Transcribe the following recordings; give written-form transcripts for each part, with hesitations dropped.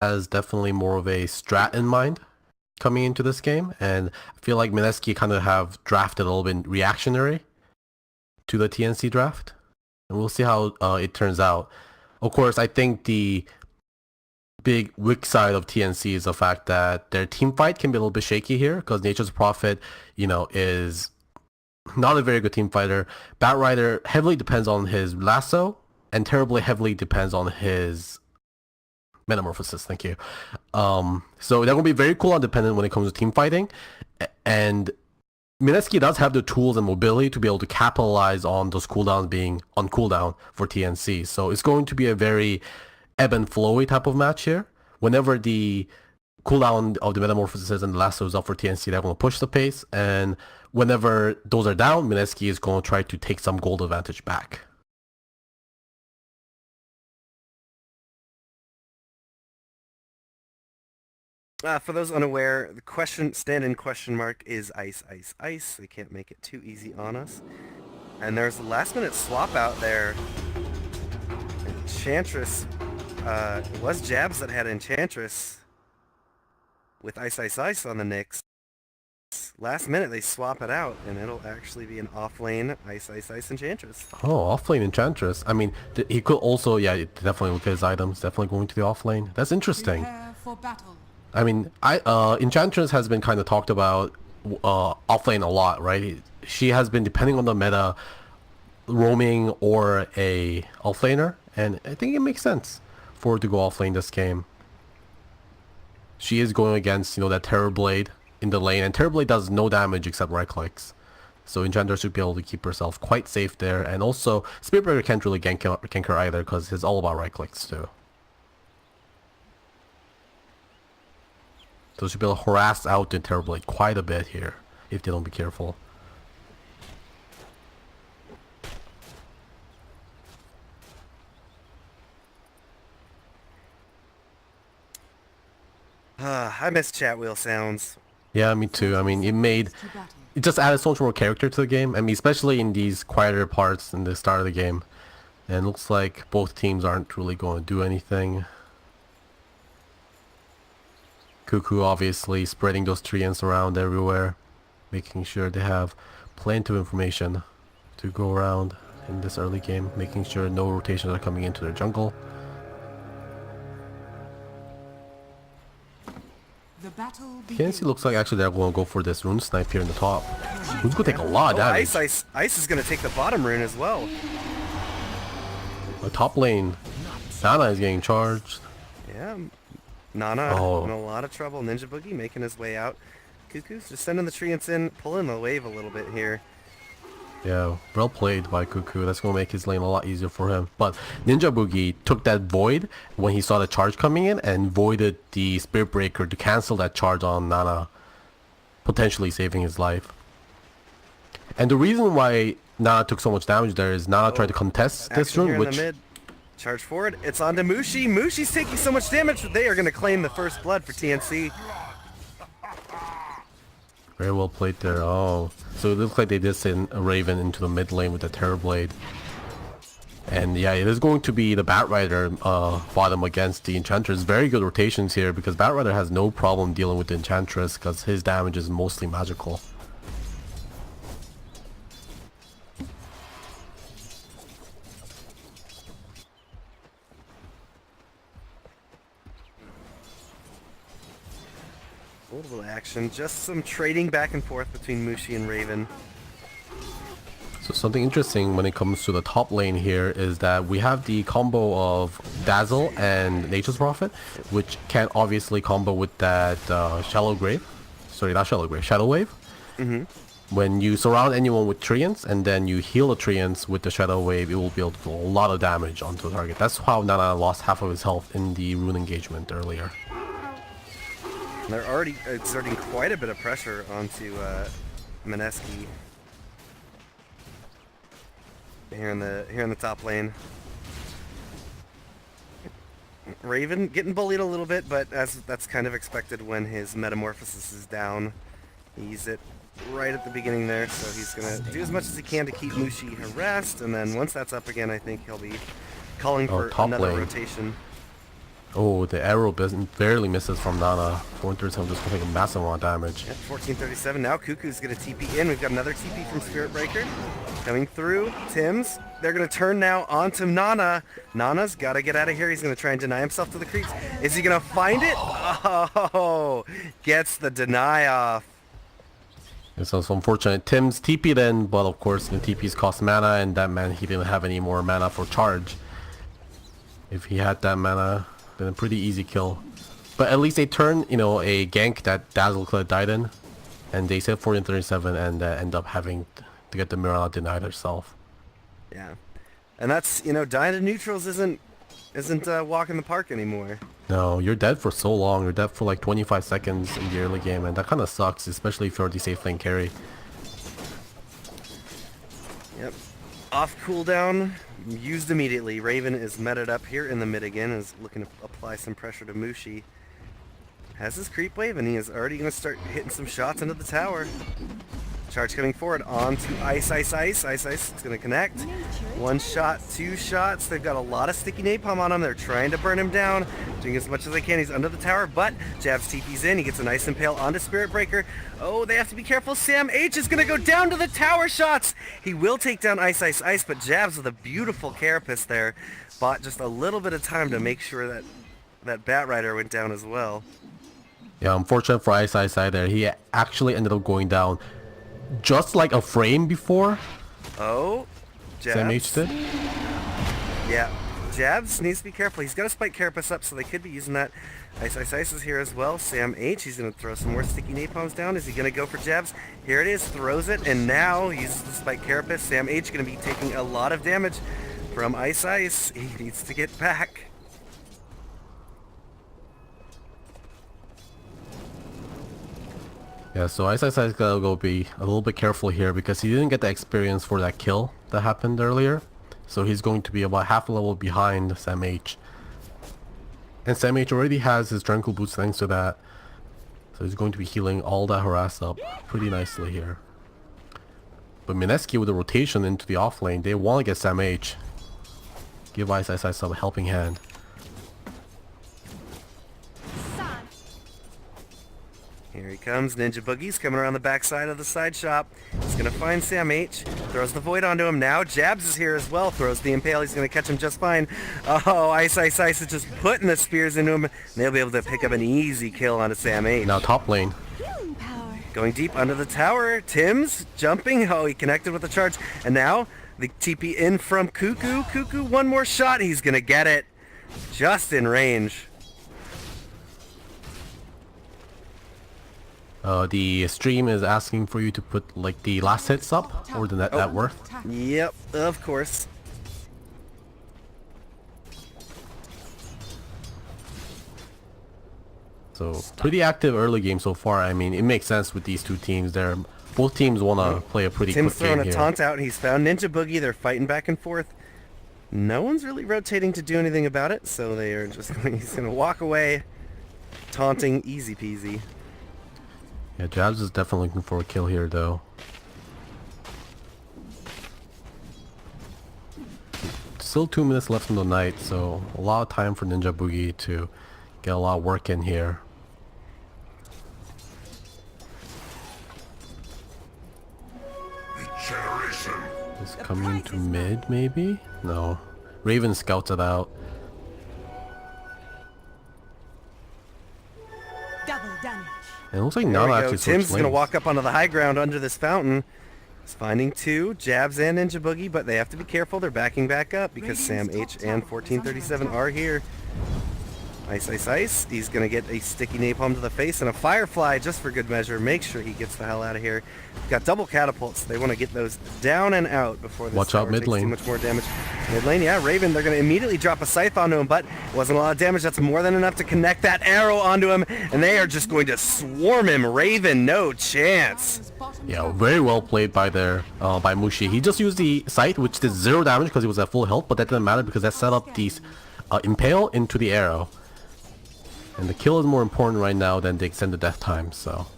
has definitely more of a strat in mind coming into this game, and I feel like Mineski kind of have drafted a little bit reactionary to the TNC draft, and we'll see how it turns out. Of course, I think the big weak side of TNC is the fact that their team fight can be a little bit shaky here because Nature's Prophet, is not a very good team fighter. Batrider heavily depends on his lasso and terribly heavily depends on his metamorphosis. Thank you. So they're going to be very cooldown dependent when it comes to team fighting, and Mineski does have the tools and mobility to be able to capitalize on those cooldowns being on cooldown for TNC. So it's going to be a very ebb and flowy type of match here. Whenever the cooldown of the metamorphosis and the lasso is up for TNC, they're going to push the pace, and whenever those are down, Mineski is going to try to take some gold advantage back. For those unaware, the stand-in question mark is ice, ice, ice. They can't make it too easy on us. And there's a last-minute swap out there. Enchantress, it was Jabs that had Enchantress with ice, ice, ice on the Nyx. Last minute they swap it out, and it'll actually be an off-lane ice, ice, ice Enchantress. Oh, off-lane Enchantress. I mean, he could also, definitely look at his items. Definitely going to the off-lane. That's interesting. Prepare for battle. I mean, Enchantress has been kind of talked about offlane a lot, right? She has been depending on the meta, roaming or a offlaner, and I think it makes sense for her to go offlane this game. She is going against, that Terrorblade in the lane, and Terrorblade does no damage except right clicks. So Enchantress should be able to keep herself quite safe there, and also Spiritbreaker can't really gank her either because it's all about right clicks too. So she'll be able to harass out the Terrorblade quite a bit here if they don't be careful. I miss chat wheel sounds. Yeah, me too. I mean, it just added so much more character to the game. I mean, especially in these quieter parts in the start of the game. And it looks like both teams aren't really going to do anything. Cuckoo obviously spreading those treants around everywhere, making sure they have plenty of information to go around in this early game, making sure no rotations are coming into their jungle. The battle TNC looks like actually they're going to go for this rune snipe here in the top. Rune's going to take a lot of damage. Ice is going to take the bottom rune as well. The top lane, Nana is getting charged. Yeah. Nana in a lot of trouble. Ninja Boogie making his way out. Cuckoo's just sending the treants in, pulling the wave a little bit here. Yeah, well played by Cuckoo. That's going to make his lane a lot easier for him. But Ninja Boogie took that void when he saw the charge coming in and voided the Spirit Breaker to cancel that charge on Nana, potentially saving his life. And the reason why Nana took so much damage there is Nana tried to contest this rune, which... Charge forward. It's on to Mushi. Mushi's taking so much damage that they are going to claim the first blood for TNC. Very well played there. Oh, so it looks like they did send a Raven into the mid lane with the Terrorblade. And yeah, it is going to be the Batrider bottom against the Enchantress. Very good rotations here because Batrider has no problem dealing with the Enchantress because his damage is mostly magical. A little action, just some trading back and forth between Mushi and Raven. So something interesting when it comes to the top lane here is that we have the combo of Dazzle and Nature's Prophet, which can obviously combo with that Shadow Wave. When you surround anyone with treants and then you heal the treants with the Shadow Wave, it will be able to do a lot of damage onto the target. That's how Nana lost half of his health in the rune engagement earlier. They're already exerting quite a bit of pressure onto Mineski here in the top lane. Raven getting bullied a little bit, but that's kind of expected when his metamorphosis is down. He used it right at the beginning there, so he's gonna do as much as he can to keep Mushi harassed, and then once that's up again, I think he'll be calling for another rotation. Oh, the arrow barely misses from Nana. 437 just gonna take a massive amount of damage. At 1437, now Cuckoo's gonna TP in. We've got another TP from Spirit Breaker coming through. Tim's, they're gonna turn now onto Nana. Nana's gotta get out of here. He's gonna try and deny himself to the creeps. Is he gonna find it? Oh, gets the deny off. It's also unfortunate. Tim's TP'd in, but of course the TP's cost mana, and that meant he didn't have any more mana for charge. If he had that mana, been a pretty easy kill. But at least they turn, you know, a gank that Dazzle could have died in, and they said 1437 and end up having to get the Mirana denied herself. Yeah, and that's, you know, dying to neutrals isn't walk in the park anymore. No, you're dead for so long. You're dead for like 25 seconds in the early game, and that kind of sucks, especially if you're the safe lane carry. Yep. Off cooldown, used immediately. Raven is meted up here in the mid again, is looking to apply some pressure to Mushi. Has his creep wave, and he is already going to start hitting some shots into the tower. Charge coming forward onto Ice. It's going to connect. One shot, two shots. They've got a lot of sticky napalm on him. They're trying to burn him down, doing as much as they can. He's under the tower, but Jabs TP's in. He gets a nice impale onto Spirit Breaker. Oh, they have to be careful. Sam H is going to go down to the tower shots. He will take down Ice, but Jabs with a beautiful carapace there bought just a little bit of time to make sure that that Bat Rider went down as well. Yeah, unfortunate for Ice there. He actually ended up going down just like a frame before. Oh, Jabs. Sam H did. Yeah, Jabs needs to be careful. He's got a spike carapace up, so they could be using that. Ice is here as well. Sam H, he's going to throw some more sticky napalms down. Is he going to go for Jabs? Here it is, throws it, and now uses the spike carapace. Sam H going to be taking a lot of damage from Ice. He needs to get back. Yeah, so Ice gotta go be a little bit careful here because he didn't get the experience for that kill that happened earlier. So he's going to be about half a level behind Sam H. And Sam H already has his Tranquil Boots thanks to that. So he's going to be healing all that harass up pretty nicely here. But Mineski with the rotation into the off lane, they want to get Sam H. Give Ice some helping hand. Here he comes, Ninja Boogie's coming around the backside of the side shop. He's going to find Sam H, throws the Void onto him now. Jabs is here as well, throws the Impale. He's going to catch him just fine. Oh, Ice is just putting the spears into him. And they'll be able to pick up an easy kill onto Sam H. Now top lane. Going deep under the tower. Tim's jumping. Oh, he connected with the charge. And now the TP in from Cuckoo. Cuckoo, one more shot. He's going to get it. Just in range. The stream is asking for you to put like the last hits up or the net worth. Yep, of course. So pretty active early game so far. I mean, it makes sense with these two teams. Both teams want to play a pretty Tim's quick game throwing here. a taunt out. He's found Ninja Boogie. They're fighting back and forth. No one's really rotating to do anything about it, so they are just he's going to walk away, taunting, easy peasy. Yeah, Jabs is definitely looking for a kill here, though. Still 2 minutes left in the night, so a lot of time for Ninja Boogie to get a lot of work in here. Is coming to mid, maybe? No. Raven scouts it out. Double damage. And it looks like There Nana we go. actually switched Tim's going to lanes. walk up onto the high ground under this fountain. He's finding two, Jabs and Ninja Boogie, but they have to be careful. They're backing back up because Sam H and 1437 are here. Ice. He's going to get a sticky napalm to the face and a Firefly just for good measure. Make sure he gets the hell out of here. Got double catapults. They want to get those down and out before this Watch out tower mid takes lane. too much more damage. Mid lane, yeah, Raven, they're going to immediately drop a Scythe onto him, but it wasn't a lot of damage. That's more than enough to connect that arrow onto him, and they are just going to swarm him. Raven, no chance. Yeah, very well played by by Mushi. He just used the Scythe, which did 0 damage because he was at full health, but that didn't matter because that set up these Impale into the arrow. And the kill is more important right now than the extended death time, so...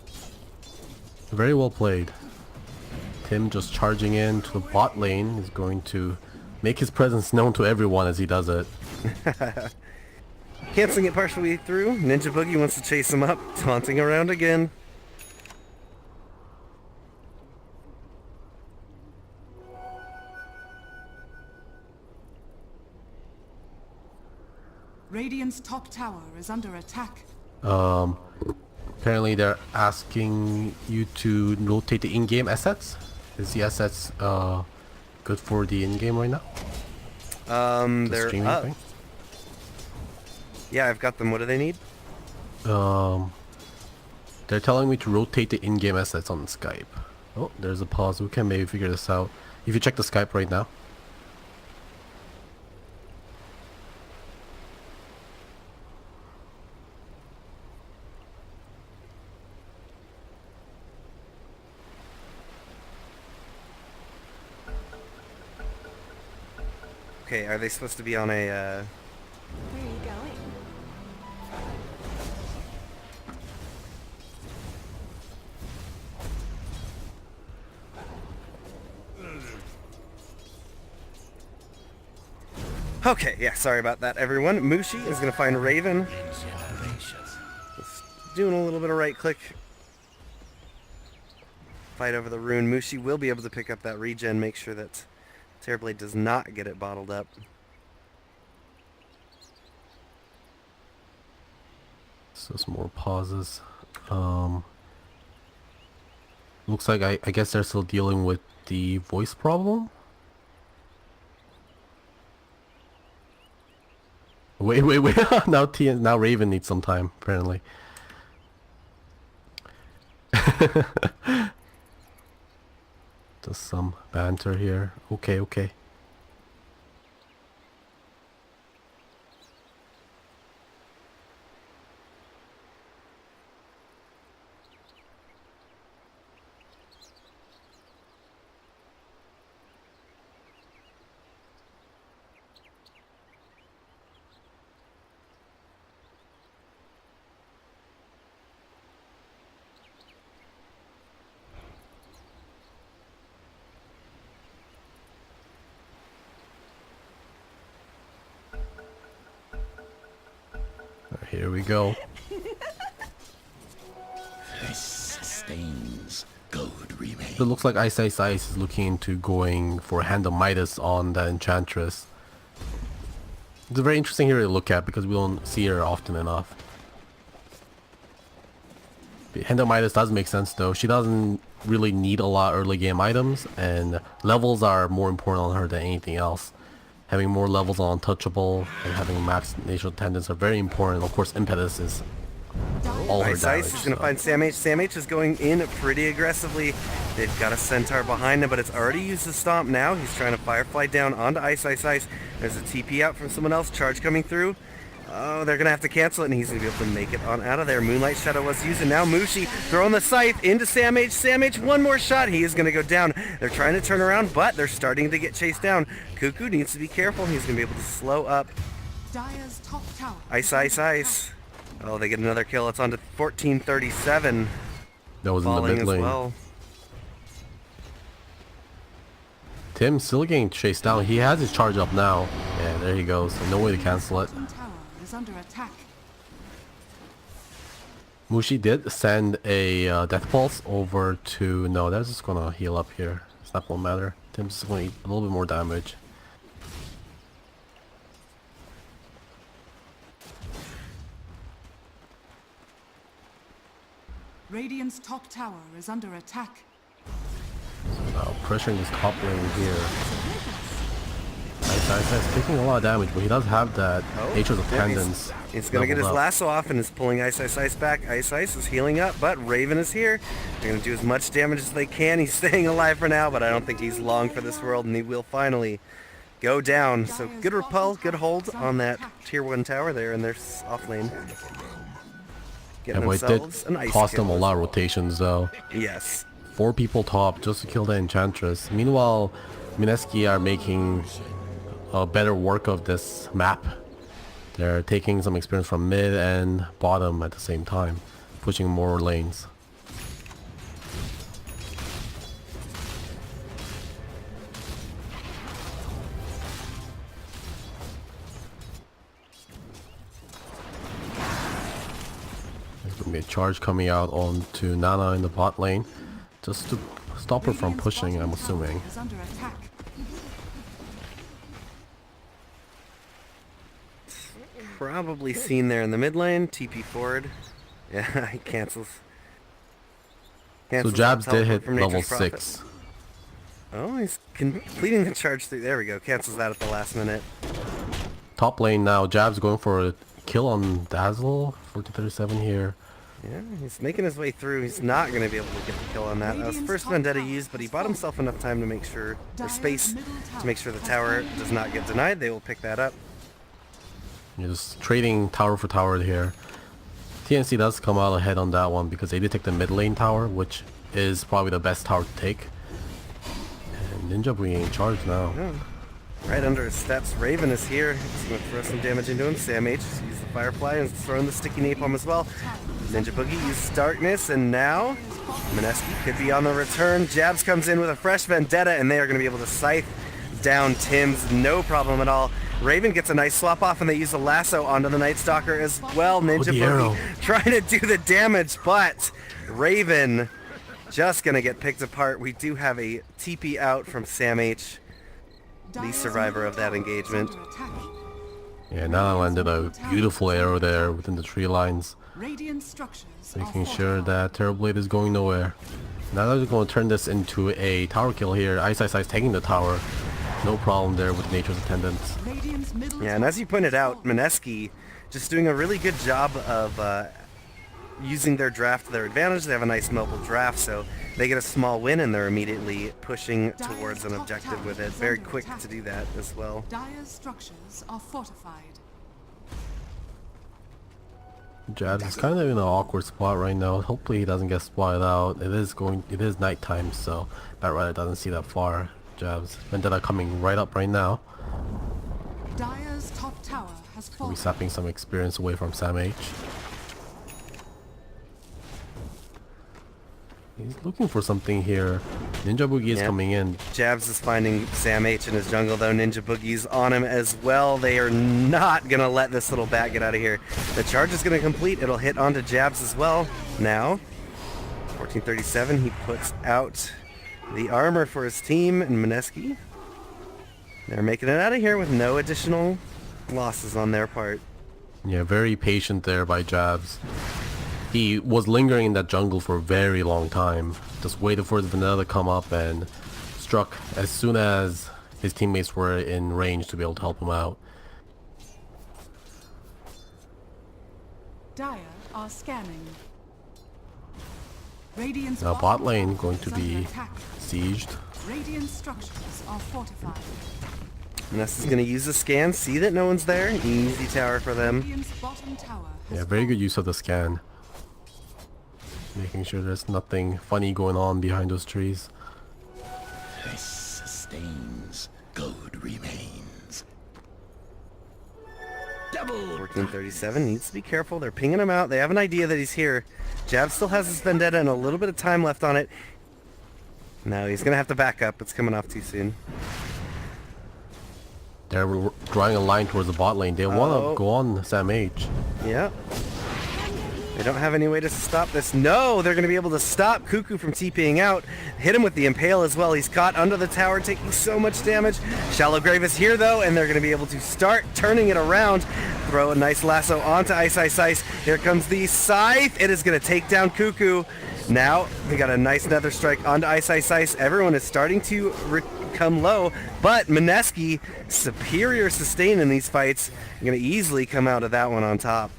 Very well played. Tim just charging in to the bot lane is going to make his presence known to everyone as he does it. Canceling it partially through. Ninja Boogie wants to chase him up, taunting around again. Radiant's top tower is under attack. Apparently they're asking you to rotate the in-game assets. Is the assets good for the in-game right now? The They're streaming up. thing? Yeah, I've got them. What do they need? They're telling me to rotate the in-game assets on Skype. Oh, there's a pause. We can maybe figure this out. If you check the Skype right now. Okay, are they supposed to be on a, Where are you going? Okay, yeah, sorry about that, everyone. Mushi is going to find Raven. Just doing a little bit of right-click. Fight over the rune. Mushi will be able to pick up that regen, make sure that Terrorblade does not get it bottled up. So some more pauses. Looks like I guess they're still dealing with the voice problem. Wait. now Raven needs some time, apparently. Just some banter here. Okay. Here we go. This sustains. Gold remains. It looks like Ice is looking into going for Hand of Midas on that Enchantress. It's a very interesting hero to look at because we don't see her often enough. Hand of Midas does make sense though. She doesn't really need a lot of early game items, and levels are more important on her than anything else. Having more levels on Untouchable and having max Natural Tendons are very important. Of course, Impetus is all her Ice damage. is going to so. find Sam H. Sam H is going in pretty aggressively. They've got a Centaur behind him, but it's already used the Stomp now. He's trying to Firefly down onto Ice. There's a TP out from someone else. Charge coming through. Oh, they're going to have to cancel it, and he's going to be able to make it on out of there. Moonlight Shadow was used, and now Mushi throwing the Scythe into Sam H. Sam H, one more shot. He is going to go down. They're trying to turn around, but they're starting to get chased down. Cuckoo needs to be careful. He's going to be able to slow up. Dire's top tower. Ice. Oh, they get another kill. It's on to 1437. That was in the Falling mid as lane. well. Tim still getting chased down. He has his charge up now. Yeah, there he goes. No way to cancel it. Bottom tower is under attack. Mushi did send a Death Pulse over to... No, that's just gonna heal up here. It's not gonna matter. Tim's just gonna eat a little bit more damage. Radiant's top tower is under attack. Now pressuring this top lane here. Ice taking a lot of damage, but he does have that Nature's Attendance. He's going to get his leveled up. lasso off and is pulling Ice back. Ice is healing up, but Raven is here. They're going to do as much damage as they can. He's staying alive for now, but I don't think he's long for this world, and he will finally go down. So good repel, good hold on that tier 1 tower there in their off lane. Getting Yeah, but it themselves an did ice cost them kill a as lot of well. rotations though. Yes. 4 people top just to kill the Enchantress. Meanwhile, Mineski are making better work of this map. They're taking some experience from mid and bottom at the same time, pushing more lanes. Maybe a charge coming out onto Nana in the bot lane, just to stop her from pushing, I'm assuming. Is under attack. Probably seen there in the mid lane. TP forward. Yeah, he cancels. So Jabs did hit level 6. Oh, he's completing the charge through. There we go. Cancels that at the last minute. Top lane now, Jabs going for a kill on Dazzle. 1437 here. Yeah, he's making his way through. He's not going to be able to get the kill on that. That was first Vendetta used, but he bought himself enough time to make sure, or space, to make sure the tower does not get denied. They will pick that up. You're just trading tower for tower here. TNC does come out ahead on that one because they did take the mid lane tower, which is probably the best tower to take. And Ninja bringing in charge now. Yeah. Right under his steps. Raven is here. He's going to throw some damage into him. Sam H uses the Firefly and is throwing the sticky napalm as well. Ninja Boogie uses Darkness, and now Mineski could be on the return. Jabs comes in with a fresh Vendetta, and they are going to be able to scythe down Tim's. No problem at all. Raven gets a nice swap off, and they use a lasso onto the Night Stalker as well. Ninja Boogie trying to do the damage, but Raven just going to get picked apart. We do have a TP out from Sam H, the survivor of that engagement. Yeah, now landed a beautiful arrow there within the tree lines, Radiant structures making sure that Terrorblade is going nowhere. Now they're going to turn this into a tower kill here. Ice taking the tower. No problem there with Nature's Attendants. Yeah, and as you pointed out, Mineski just doing a really good job of using their draft to their advantage. They have a nice mobile draft, so they get a small win and they're immediately pushing towards an objective with it. Very quick to do that as well. Dire's structures are fortified. Jabs is kind of in an awkward spot right now. Hopefully he doesn't get spotted out. It is nighttime, so Batrider doesn't see that far. Jabs Vendetta coming right up right now. Dire's top tower has fallen. We're sapping some experience away from Sam H. He's looking for something here. Ninja Boogie is coming in. Jabs is finding Sam H in his jungle, though. Ninja Boogie's on him as well. They are not going to let this little bat get out of here. The charge is going to complete. It'll hit onto Jabs as well. Now, 1437, he puts out the armor for his team, and Mineski, they're making it out of here with no additional losses on their part. Yeah, very patient there by Jabs. He was lingering in that jungle for a very long time. Just waited for the Vanilla to come up and struck as soon as his teammates were in range to be able to help him out. Dire are scanning. Radiant's Now bot lane going to be sieged. Radiant structures are fortified. Ness is going to use the scan, see that no one's there. Easy tower for them. Radiant's bottom tower has Yeah, very good use of the scan. Making sure there's nothing funny going on behind those trees. This sustains, gold remains. Double 1437 needs to be careful. They're pinging him out. They have an idea that he's here. Jab still has his Vendetta and a little bit of time left on it. No, he's going to have to back up. It's coming off too soon. They're drawing a line towards the bot lane. They want to go on Sam H. Yeah. They don't have any way to stop this. No, they're going to be able to stop Cuckoo from TPing out. Hit him with the Impale as well. He's caught under the tower, taking so much damage. Shallow Grave is here, though, and they're going to be able to start turning it around. Throw a nice lasso onto Ice. Here comes the Scythe. It is going to take down Cuckoo. Now, they got a nice Nether Strike onto Ice. Everyone is starting to come low, but Mineski, superior sustain in these fights, going to easily come out of that one on top.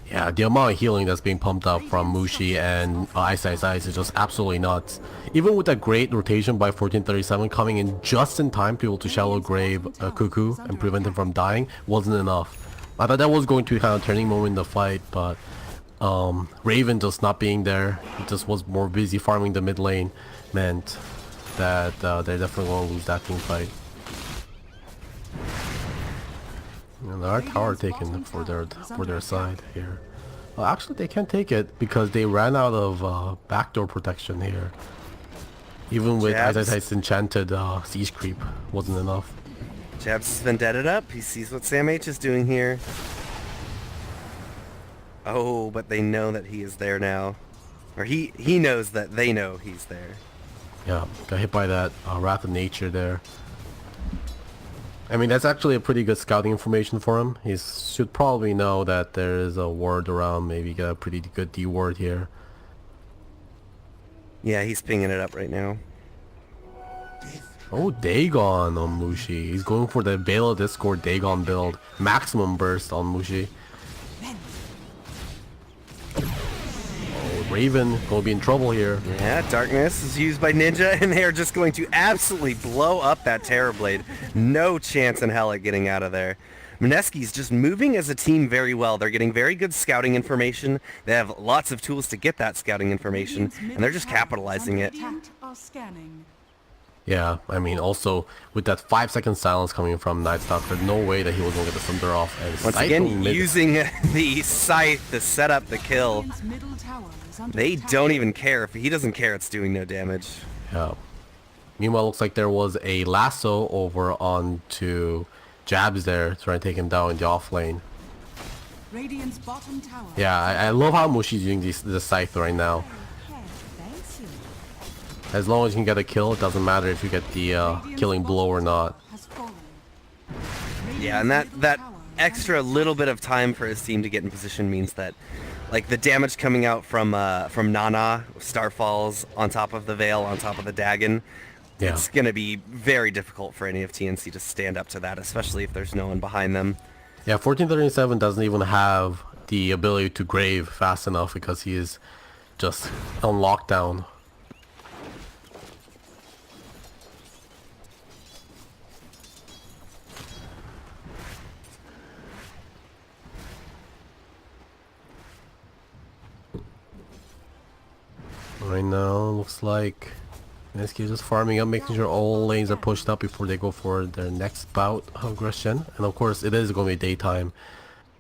Yeah, the amount of healing that's being pumped up from Mushi and Ice is just absolutely nuts. Even with that great rotation by 1437 coming in just in time to be able to shallow grave Cuckoo and prevent him from dying wasn't enough. I thought that was going to be kind of a turning moment in the fight, but Raven just not being there, he just was more busy farming the mid lane, meant that they're definitely going to lose that team fight. And our tower taken for their side here. Well, actually, they can't take it because they ran out of backdoor protection here. Even with Ice enchanted siege creep wasn't enough. Jabs has vendetted up. He sees what Sam H is doing here. Oh, but they know that he is there now. Or he knows that they know he's there. Yeah, got hit by that Wrath of Nature there. I mean, that's actually a pretty good scouting information for him. He should probably know that there is a ward around, maybe get a pretty good D ward here. Yeah, he's pinging it up right now. Oh, Dagon on Mushi. He's going for the Veil of Discord Dagon build. Maximum burst on Mushi. Oh, Raven gonna be in trouble here. Yeah, Darkness is used by Ninja, and they are just going to absolutely blow up that Terrorblade. No chance in hell at getting out of there. Mineski's just moving as a team very well. They're getting very good scouting information. They have lots of tools to get that scouting information, and they're just capitalizing it. Are scanning. Yeah, I mean, also with that 5-second silence coming from Nightstalker, no way that he was gonna get the Thunder off. And Once Scythe again, mid- using the Scythe to set up the kill. Radiant's middle tower is under They attack. don't even care. If he doesn't care, it's doing no damage. Yeah. Meanwhile, looks like there was a lasso over onto Jabs there, trying to take him down in the off lane. Radiant's bottom tower. Yeah, I love how Mushi's using the Scythe right now. Okay, thanks you. As long as you can get a kill, it doesn't matter if you get the Radiant's killing blow or bottom not. tower has fallen. Yeah, and Radiant's that middle tower is extra under little bit of time for his team to get in position means that, like, the damage coming out from Nana, Starfalls, on top of the Veil, on top of the Dagon, Yeah. it's going to be very difficult for any of TNC to stand up to that, especially if there's no one behind them. Yeah, 1437 doesn't even have the ability to grave fast enough because he is just on lockdown. Right now, looks like Mineski is just farming up, making sure all lanes are pushed up before they go for their next bout of aggression. And of course, it is going to be daytime.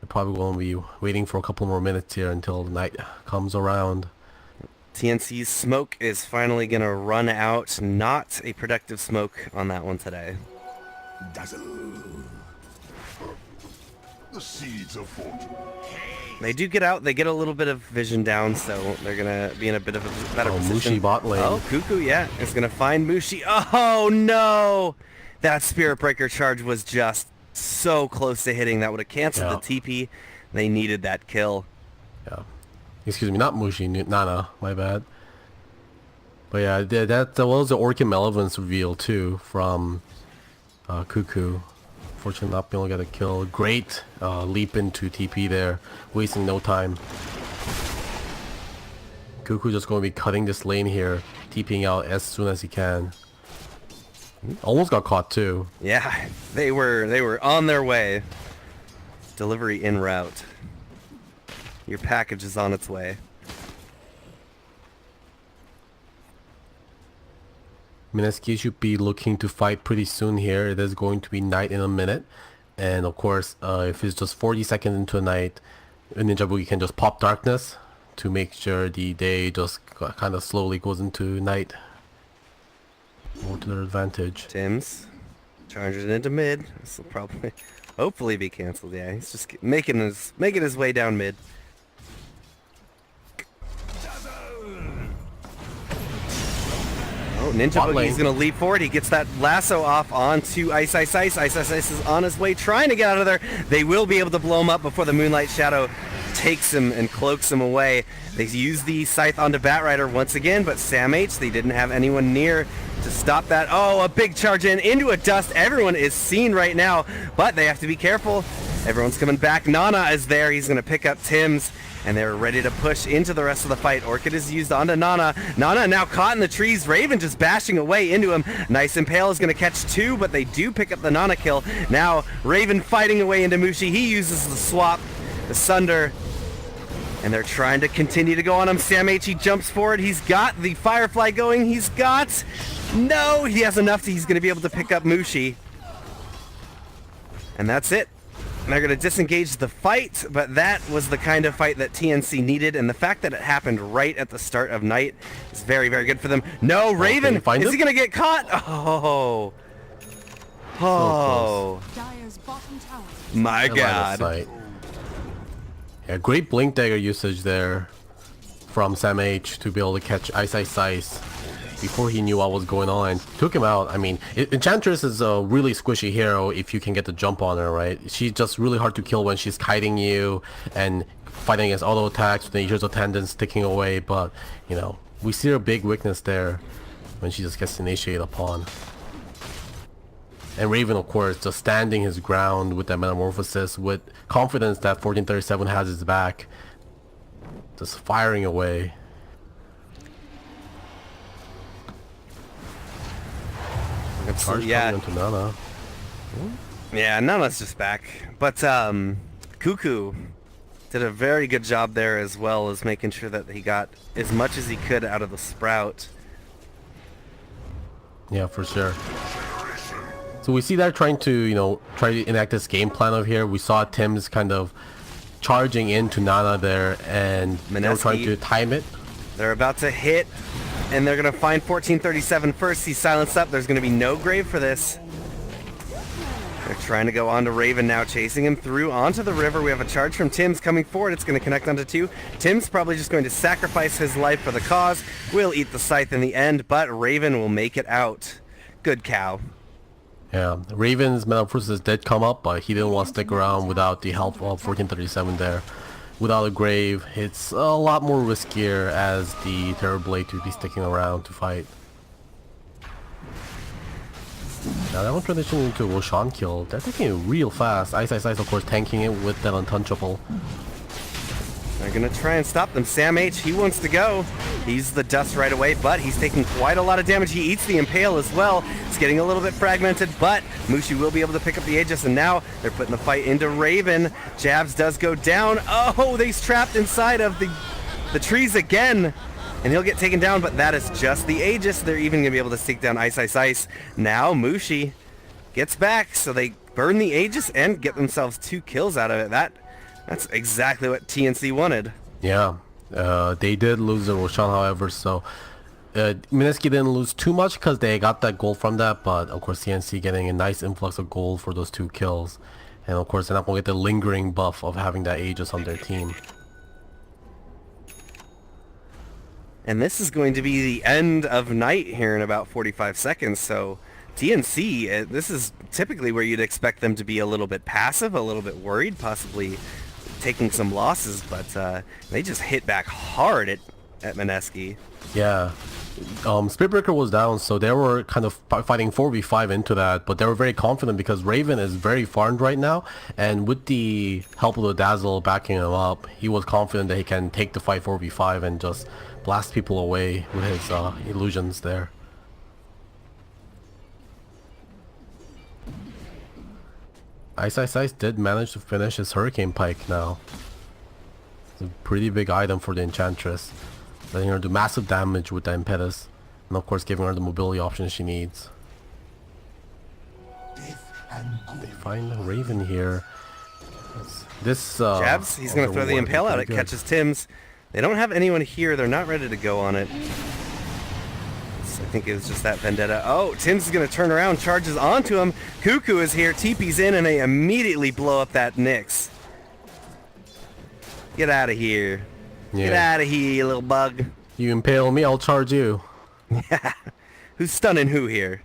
They're probably going to be waiting for a couple more minutes here until the night comes around. TNC's smoke is finally going to run out. Not a productive smoke on that one today. Dazzle. The seeds of fortune. They do get out. They get a little bit of vision down, so they're going to be in a bit of a better Oh, position. Mushi bot lane. Oh, Cuckoo, yeah, is going to find Mushi. Oh, no! That Spirit Breaker charge was just so close to hitting. That would have canceled Yeah. the TP. They needed that kill. Yeah. Excuse me, not Mushi, Nana, my bad. But yeah, that was the Orchid Malevolence reveal too from Cuckoo. Fortunately not being able to get a kill. Great leap into TP there, wasting no time. Cuckoo just going to be cutting this lane here, TPing out as soon as he can. Almost got caught too. Yeah, they were on their way. Delivery en route. Your package is on its way. Mineski should be looking to fight pretty soon here. It is going to be night in a minute. And of course, if it's just 40 seconds into the night, Ninja Boogie can just pop darkness to make sure the day just kind of slowly goes into night. More to their advantage. Tim's charging into mid. This will probably, hopefully, be canceled. Yeah, he's just making his way down mid. Oh, Ninja Bot Boogie's lane. gonna leap forward. He gets that lasso off onto Ice Ice Ice. Ice Ice Ice is on his way, trying to get out of there. They will be able to blow him up before the Moonlight Shadow takes him and cloaks him away. They use the Scythe onto Batrider once again, but Sam H, they didn't have anyone near to stop that. Oh, a big charge into a dust. Everyone is seen right now, but they have to be careful. Everyone's coming back. Nana is there. He's gonna pick up Tim's, and they're ready to push into the rest of the fight. Orchid is used onto Nana. Nana now caught in the trees. Raven just bashing away into him. Nice Impale is going to catch two, but they do pick up the Nana kill. Now Raven fighting away into Mushi. He uses the swap, the Sunder, and they're trying to continue to go on him. Sam H, he jumps forward. He's got the Firefly going. He's got... No, he has enough. He's going to be able to pick up Mushi. And that's it. And they're going to disengage the fight, but that was the kind of fight that TNC needed, and the fact that it happened right at the start of night is very, very good for them. No, Raven! find Is him? he going to get caught? Oh. Oh. Dire's bottom tower. My Line of God. sight. Yeah, great blink dagger usage there from Sam H to be able to catch Ice before he knew what was going on and took him out. I mean, Enchantress is a really squishy hero if you can get the jump on her, right? She's just really hard to kill when she's kiting you and fighting against auto attacks with the Nature's Attendants ticking away, but, you know, we see her big weakness there when she just gets initiated upon. And Raven, of course, just standing his ground with that Metamorphosis with confidence that 1437 has his back. Just firing away. Charge Yeah. coming into Nana. Yeah, Nana's just back. But Cuckoo did a very good job there, as well as making sure that he got as much as he could out of the Sprout. Yeah, for sure. So we see that trying to, try to enact this game plan of here. We saw Tim's kind of charging into Nana there, and they were trying to time it. They're about to hit, and they're going to find 1437 first. He's silenced up. There's going to be no grave for this. They're trying to go on to Raven now, chasing him through onto the river. We have a charge from Tim's coming forward. It's going to connect onto 2. Tim's probably just going to sacrifice his life for the cause. Will eat the scythe in the end, but Raven will make it out. Good cow. Yeah, Raven's Metamorphosis did come up, but he didn't want to stick around without the help of 1437 there. Without a grave, it's a lot more riskier as the Terrorblade to be sticking around to fight. Now that one transitioned into a Roshan kill. They're taking it real fast. Ice, of course, tanking it with that Untouchable. They're going to try and stop them. Sam H, he wants to go. He's the dust right away, but he's taking quite a lot of damage. He eats the Impale as well. It's getting a little bit fragmented, but Mushi will be able to pick up the Aegis, and now they're putting the fight into Raven. Jabs does go down. Oh, they's trapped inside of the trees again, and he'll get taken down, but that is just the Aegis. They're even going to be able to take down Ice. Now Mushi gets back, so they burn the Aegis and get themselves 2 kills out of it. That's exactly what TNC wanted. Yeah, they did lose the Roshan, however, so Mineski didn't lose too much because they got that gold from that, but of course TNC getting a nice influx of gold for those 2 kills. And of course they're not going to get the lingering buff of having that Aegis on their team. And this is going to be the end of night here in about 45 seconds, so TNC, this is typically where you'd expect them to be a little bit passive, a little bit worried, possibly taking some losses, but they just hit back hard at Mineski. Yeah, Spiritbreaker was down, so they were kind of fighting 4v5 into that, but they were very confident because Raven is very farmed right now, and with the help of the Dazzle backing him up, he was confident that he can take the fight 4v5 and just blast people away with his illusions there. Ice did manage to finish his Hurricane Pike now. It's a pretty big item for the Enchantress, letting her do massive damage with the Impetus, and of course giving her the mobility options she needs. They find Raven here. This Jabs, he's going to throw the Impale out. It catches Tim's. They don't have anyone here. They're not ready to go on it. I think it was just that Vendetta. Oh, Tim's is going to turn around, charges onto him. Cuckoo is here, TP's in, and they immediately blow up that Nyx. Get out of here. Yeah. Get out of here, you little bug. You impale me, I'll charge you. Who's stunning who here?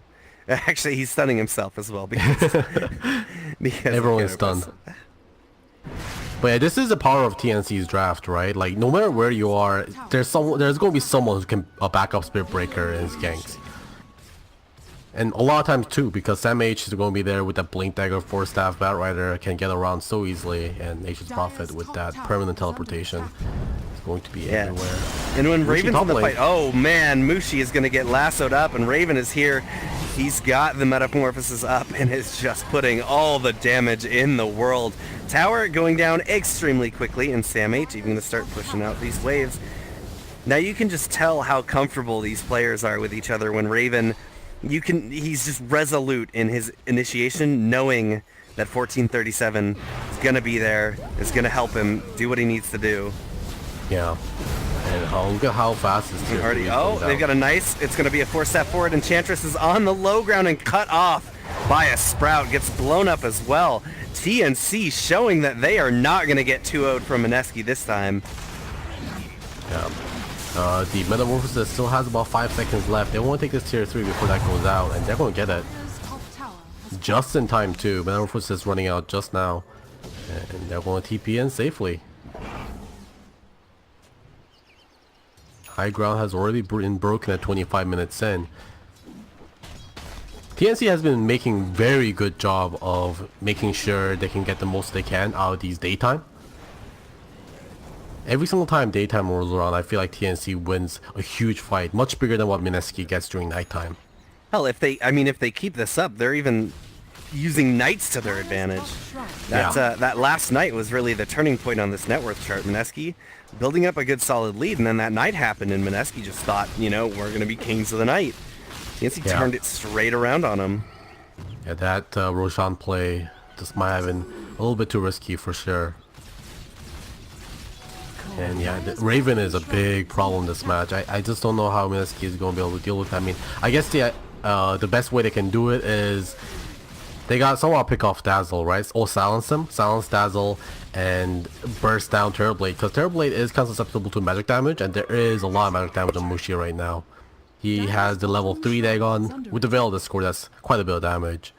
Actually, he's stunning himself as well because everyone is stunned. But yeah, this is the power of TNC's draft, right? Like, no matter where you are, there's going to be someone who can back up Spiritbreaker in his ganks. And a lot of times too, because Sam H is going to be there with that Blink Dagger, 4-staff Batrider can get around so easily, and Nature's Prophet with that permanent teleportation is going to be everywhere. And when Mushi Raven's in the top lane. fight, oh man, Mushi is going to get lassoed up, and Raven is here. He's got the Metamorphosis up and is just putting all the damage in the world. Tower going down extremely quickly, and Sam H even going to start pushing out these waves. Now you can just tell how comfortable these players are with each other when Raven, he's just resolute in his initiation, knowing that 1437 is going to be there, is going to help him do what he needs to do. Yeah. And look at how fast this Already, they've got a nice, it's going to be a 4-step forward. Enchantress is on the low ground and cut off by a Sprout. Gets blown up as well. TNC showing that they are not going to get 2-0'd from Mineski this time. Yeah. The Metamorphosis still has about 5 seconds left. They want to take this tier 3 before that goes out, and they're going to get it. Dire's top tower has Just in time too. Metamorphosis is running out just now. And they're going to TP in safely. High ground has already been broken at 25 minutes in. TNC has been making very good job of making sure they can get the most they can out of these daytime. Every single time daytime rolls around, I feel like TNC wins a huge fight, much bigger than what Mineski gets during nighttime. Hell, if they keep this up, they're even using nights to their advantage. That last night was really the turning point on this net worth chart. Mineski building up a good solid lead, and then that night happened, and Mineski just thought, you know, we're going to be kings of the night. TNC turned it straight around on him. Yeah, that Roshan play just might have been a little bit too risky for sure. And yeah, Raven is a big problem this match. I just don't know how Mineski is going to be able to deal with that. I mean, I guess the best way they can do it is they got somehow pick off Dazzle, right? Or silence him, silence Dazzle, and burst down Terrorblade, because Terrorblade is kind of susceptible to magic damage, and there is a lot of magic damage on Mushi right now. He has the level 3 Dagon. With the Veil Discord, that's quite a bit of damage.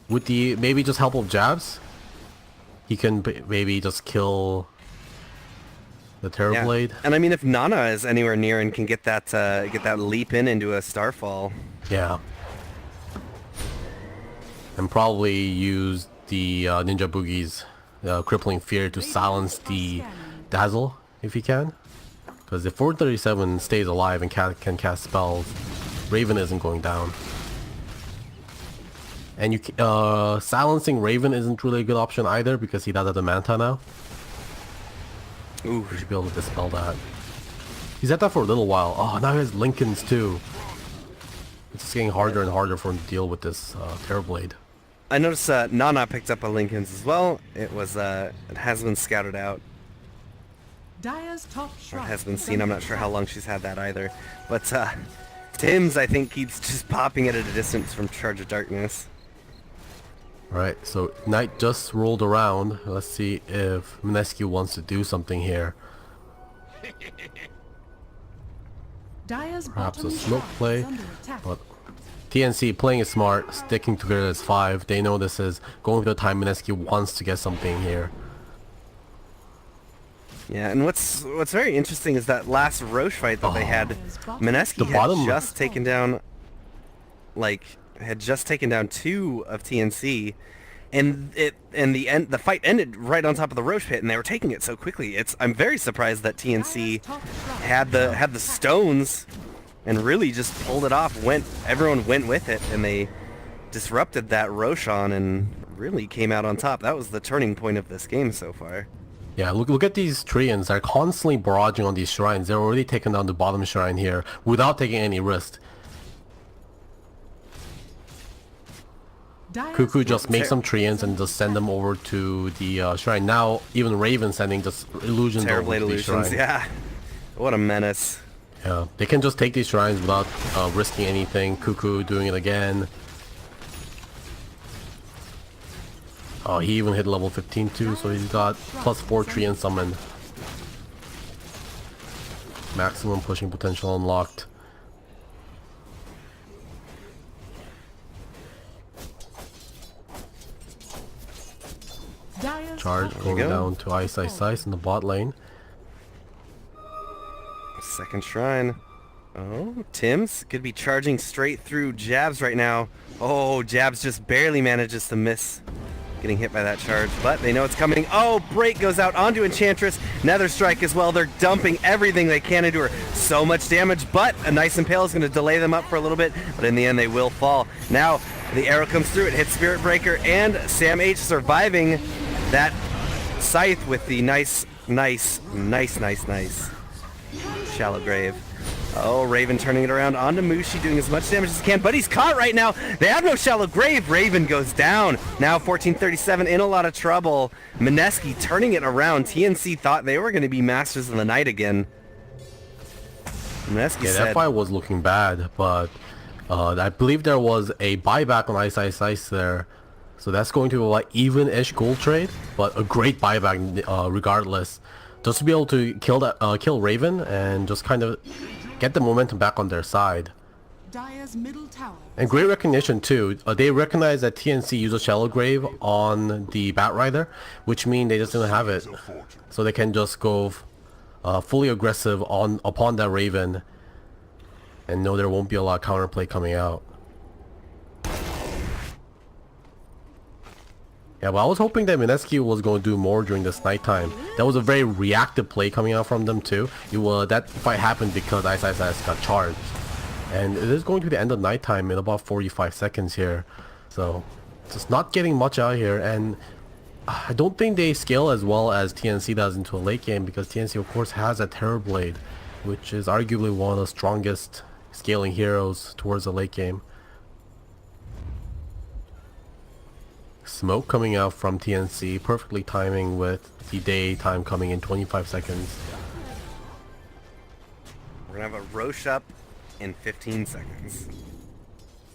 With the maybe just help of jabs, he can maybe just kill the Terrorblade. Yeah. And I mean, if Nana is anywhere near and can get that leap into a Starfall. Yeah. And probably use the Ninja Boogie's Crippling Fear to silence the Dazzle if he can. Because if 437 stays alive and can cast spells, Raven isn't going down. And you silencing Raven isn't really a good option either, because he does have the Manta now. Ooh. We should be able to dispel that. He's at that for a little while. Oh, now he has Lincolns too. It's just getting harder and harder for him to deal with this Terrorblade. I noticed Nana picked up a Lincoln's as well. It has been scouted out. Dire's top Or shrine has been is seen. I'm under not sure how attack. long she's had that either. But Tim's, I think, keeps just popping at a distance from Charge of Darkness. Alright, so night just rolled around. Let's see if Mineski wants to do something here. Dire's Perhaps a bottom smoke shrine play, is under attack. but TNC playing it smart, sticking together as 5. They know this is going for the time Mineski wants to get something here. Yeah, and what's very interesting is that last Roche fight that they had, Mineski The had bottom- just taken down, had just taken down 2 of TNC, and the fight ended right on top of the Roche pit, and they were taking it so quickly. I'm very surprised that TNC had the stones and really just pulled it off. Everyone went with it, and they disrupted that Roshan and really came out on top. That was the turning point of this game so far. Yeah, look at these Treants. They're constantly barraging on these shrines. They're already taking down the bottom shrine here without taking any risk. Cuckoo just makes some Treants and just send them over to the shrine. Now even Raven sending just illusions over Terrorblade to the illusions, shrine. yeah. What a menace. Yeah, they can just take these shrines without risking anything. Cuckoo doing it again. Oh, he even hit level 15 too, so he's got +4 Treant summon. Maximum pushing potential unlocked. Dire's Charge top going go. down to Ice in the bot lane. Second shrine. Oh, Tim's could be charging straight through Jabs right now. Oh, Jabs just barely manages to miss getting hit by that charge, but they know it's coming. Oh, Break goes out onto Enchantress. Nether Strike as well. They're dumping everything they can into her. So much damage, but a nice Impale is going to delay them up for a little bit, but in the end they will fall. Now, the arrow comes through. It hits Spirit Breaker, and Sam H surviving that Scythe with the nice Shallow Grave. Oh, Raven turning it around onto Mushi, doing as much damage as he can, but he's caught right now. They have no Shallow Grave. Raven goes down. Now 1437 in a lot of trouble. Mineski turning it around. TNC thought they were going to be masters of the night again. Mineski Yeah, said, that fight was looking bad, but I believe there was a buyback on Ice Ice Ice there. So that's going to be like even-ish gold trade, but a great buyback regardless. Just to be able to kill Raven and just kind of get the momentum back on their side. Dire's middle tower. And great recognition too. They recognize that TNC uses Shallow Grave on the Batrider, which means they just don't have it. So they can just go fully aggressive upon that Raven and know there won't be a lot of counterplay coming out. Yeah, but I was hoping that Mineski was going to do more during this nighttime. That was a very reactive play coming out from them too. That fight happened because Ice Ice Ice got charged. And it is going to the end of nighttime in about 45 seconds here. So, just not getting much out here. And I don't think they scale as well as TNC does into a late game, because TNC of course has a Terrorblade, which is arguably one of the strongest scaling heroes towards the late game. Smoke coming out from TNC, perfectly timing with the daytime coming in 25 seconds. We're gonna have a Roche up in 15 seconds.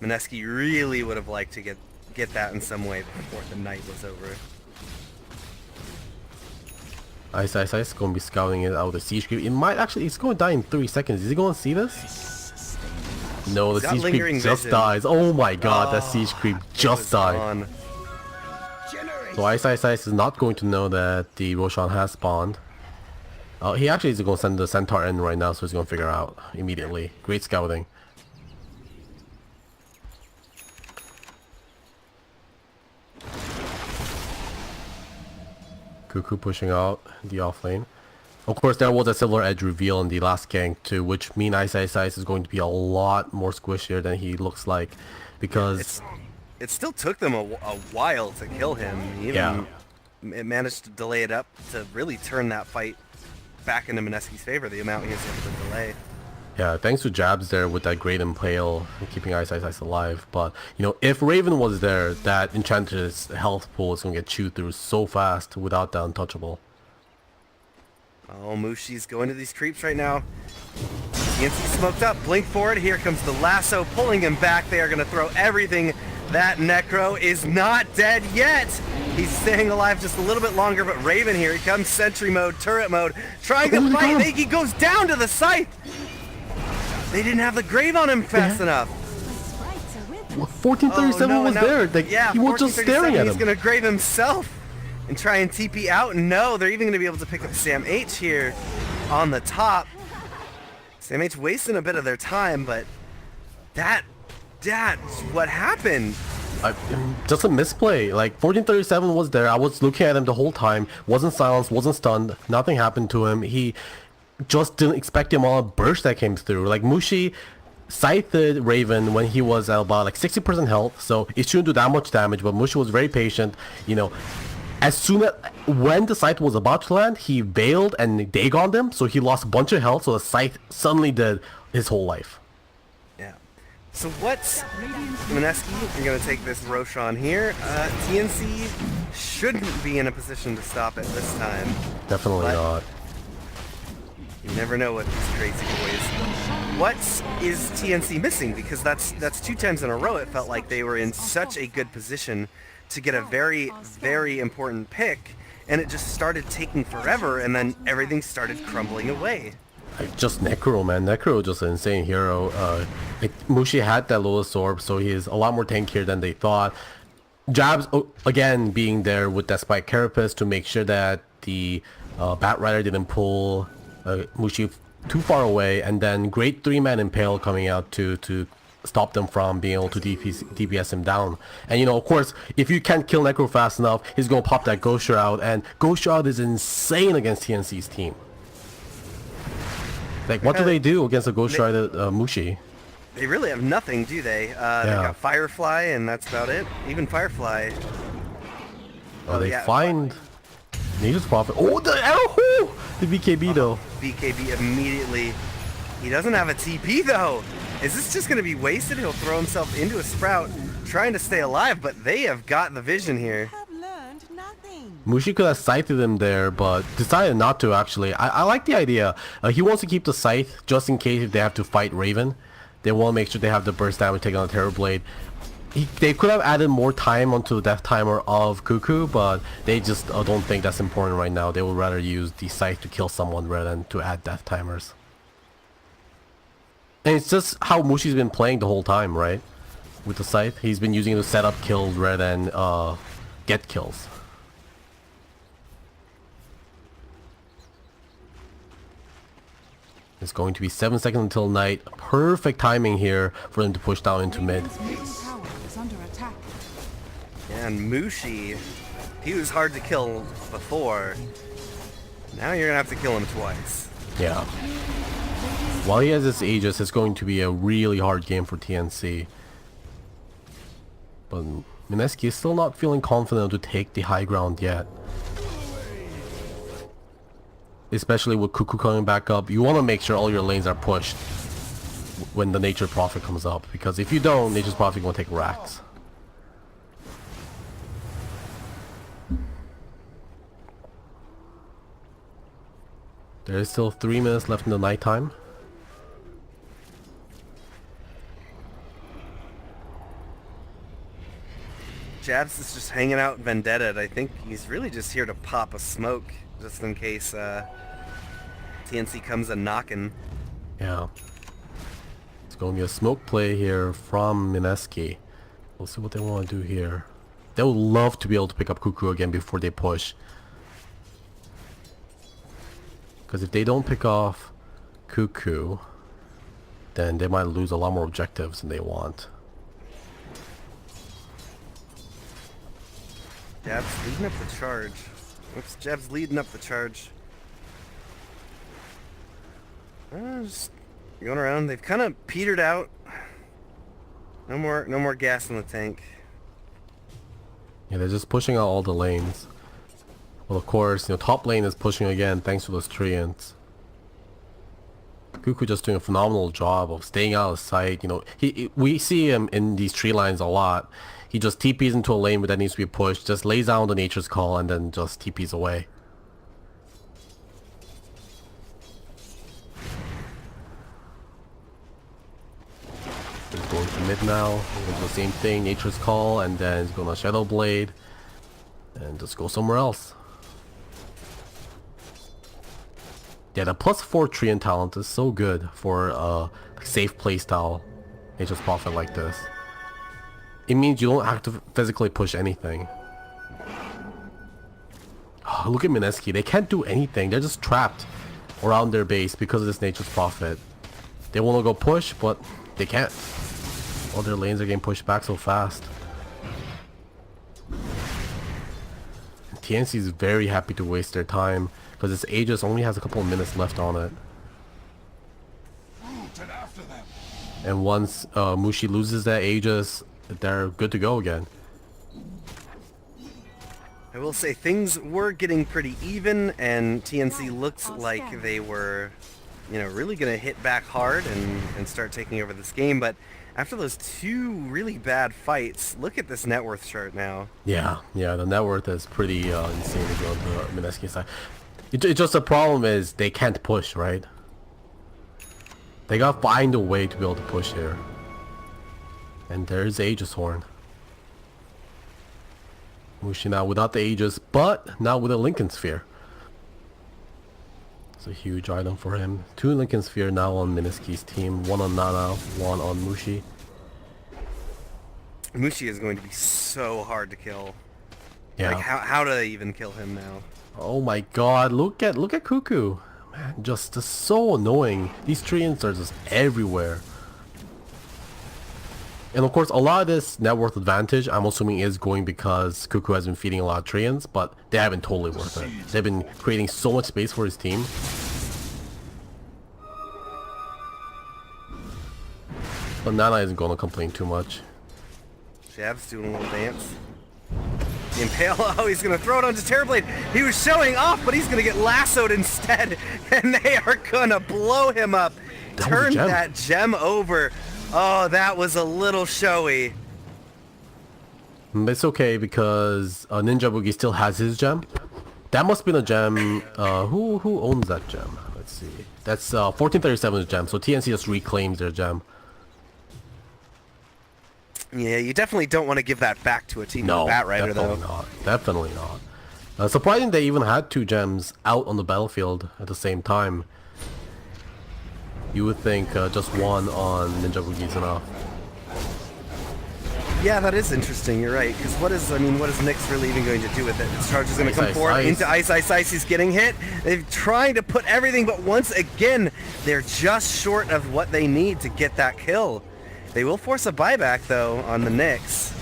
Mineski really would have liked to get that in some way before the night was over. Ice Ice Ice is going to be scouting it out of the siege creep. It's going to die in 3 seconds. Is he going to see this? No, the siege creep just dies. Oh my god, that siege creep just died. Gone. So Ice Ice Ice is not going to know that the Roshan has spawned. He actually is going to send the Centaur in right now, so he's going to figure out immediately. Great scouting. Cuckoo pushing out the offlane. Of course, there was a Silver Edge reveal in the last gank too, which means Ice Ice Ice is going to be a lot more squishier than he looks like, because it still took them a while to kill him. Even it managed to delay it up to really turn that fight back into Mineski's favor, the amount he was able to delay. Yeah, thanks to Jabs there with that great impale keeping Ice Ice Ice alive. But, you know, if Raven was there, that Enchantress health pool is going to get chewed through so fast without the untouchable. Oh, Mushi's going to these creeps right now. TNC smoked up, blink forward, here comes the lasso pulling him back. They are going to throw everything. That Necro is not dead yet. He's staying alive just a little bit longer, but Raven here, he comes sentry mode, turret mode, trying to fight. He goes down to the scythe. They didn't have the grave on him fast enough. 1437 was there. He was just staring at him. He's going to grave himself and try and TP out. No, they're even going to be able to pick up Sam H here on the top. Sam H wasting a bit of their time, but that's what happened. Just a misplay. Like 1437 was there. I was looking at him the whole time. Wasn't silenced, wasn't stunned. Nothing happened to him. He just didn't expect him on a burst that came through. Like Mushi scythed Raven when he was at about like 60% health, so it shouldn't do that much damage, but Mushi was very patient. You know, as soon as when the scythe was about to land, he bailed and Dagoned him, so he lost a bunch of health, so the scythe suddenly did his whole life. Yeah. So what's Mineski? You're gonna take this Roshan here. TNC shouldn't be in a position to stop it this time. Definitely not. You never know what these crazy boys. What is TNC missing? Because that's 2 times in a row it felt like they were in such a good position to get a very, very important pick, and it just started taking forever, and then everything started crumbling away. Just Necro, man. Necro is just an insane hero. Mushi had that Lotus Orb, so he is a lot more tankier than they thought. Jabs, again, being there with that Spike Carapace to make sure that the Batrider didn't pull Mushi too far away, and then great 3-man Impale coming out to stop them from being able to DPS him down. And you know, of course, if you can't kill Necro fast enough, he's going to pop that Ghost Shroud, and Ghost Shroud is insane against TNC's team. Like, what do they do against a Ghost Shroud Mushi? They really have nothing, do they? They got Firefly, and that's about it. Even Firefly. Find Nature's Prophet. Oh, the arrow! The BKB though. BKB immediately. He doesn't have a TP though. Is this just going to be wasted? He'll throw himself into a Sprout, trying to stay alive, but they have got the vision here. Mushi could have scythed him there, but decided not to actually. I like the idea. He wants to keep the scythe just in case if they have to fight Raven. They want to make sure they have the burst damage taken on Terror Blade. They could have added more time onto the death timer of Cuckoo, but they just don't think that's important right now. They would rather use the scythe to kill someone rather than to add death timers. And it's just how Mushi's been playing the whole time, right? With the scythe, he's been using it to set up kills rather than get kills. It's going to be 7 seconds until night. Perfect timing here for them to push down into mid. Radiant's middle tower is under attack. Yeah, and Mushi, he was hard to kill before. Now you're gonna have to kill him twice. Yeah. While he has this Aegis, it's going to be a really hard game for TNC. But Mineski is still not feeling confident to take the high ground yet. Especially with Cuckoo coming back up, you want to make sure all your lanes are pushed when the Nature Prophet comes up, because if you don't, Nature's Prophet will take racks. There is still 3 minutes left in the nighttime. Jabs is just hanging out Vendetta, and I think he's really just here to pop a smoke, just in case TNC comes a knocking. Yeah. It's going to be a smoke play here from Mineski. We'll see what they want to do here. They would love to be able to pick up Cuckoo again before they push. Because if they don't pick off Cuckoo, then they might lose a lot more objectives than they want. Jab's leading up the charge. Oops, Jab's leading up the charge. Just going around. They've kind of petered out. No more gas in the tank. Yeah, they're just pushing out all the lanes. Well, of course, top lane is pushing again thanks to those treants. Cuckoo just doing a phenomenal job of staying out of sight. We see him in these tree lines a lot. He just TPs into a lane that needs to be pushed, just lays down the Nature's Call, and then just TPs away. He's going to mid now. He'll do the same thing, Nature's Call, and then he's going to Shadow Blade, and just go somewhere else. Yeah, the +4 Treant talent is so good for a safe playstyle Nature's Prophet like this. It means you don't have to physically push anything. Oh, look at Mineski. They can't do anything. They're just trapped around their base because of this Nature's Prophet. They want to go push, but they can't. All their lanes are getting pushed back so fast. And TNC is very happy to waste their time because this Aegis only has a couple of minutes left on it. And once Mushi loses that Aegis, they're good to go again. I will say things were getting pretty even, and TNC looked like they were, really gonna hit back hard and start taking over this game. But after those 2 really bad fights, look at this net worth chart now. Yeah, the net worth is pretty insane to go on the Mineski side. It's just the problem is they can't push, right? They gotta find a way to be able to push here. And there's Aegis Horn. Mushi now without the Aegis, but now with a Lincoln Sphere. It's a huge item for him. 2 Lincoln Sphere now on Mineski's team. 1 on Nana, 1 on Mushi. Mushi is going to be so hard to kill. Yeah. Like, how do they even kill him now? Oh my god, look at Cuckoo. Man, just so annoying. These treants are just everywhere. And of course, a lot of this net worth advantage, I'm assuming, is going because Cuckoo has been feeding a lot of treants, but they haven't totally worth it. They've been creating so much space for his team. But Nana isn't going to complain too much. Jab's doing a little dance. The Impale, oh, he's going to throw it onto Terrorblade. He was showing off, but he's going to get lassoed instead. And they are going to blow him up. Turn that gem over. Oh, that was a little showy. It's okay because Ninja Boogie still has his gem. That must have been a gem. Who owns that gem? Let's see. That's 1437's gem. So TNC just reclaims their gem. Yeah, you definitely don't want to give that back to a team No, with Bat Rider, though. definitely not. Definitely not. Surprising they even had 2 gems out on the battlefield at the same time. You would think just one on Ninja Boogie is enough. Yeah, that is interesting. You're right. Because what is Nyx really even going to do with it? His charge is going to come Ice, forward ice. into Ice Ice Ice. He's getting hit. They're trying to put everything, but once again, they're just short of what they need to get that kill. They will force a buyback though on the Nyx.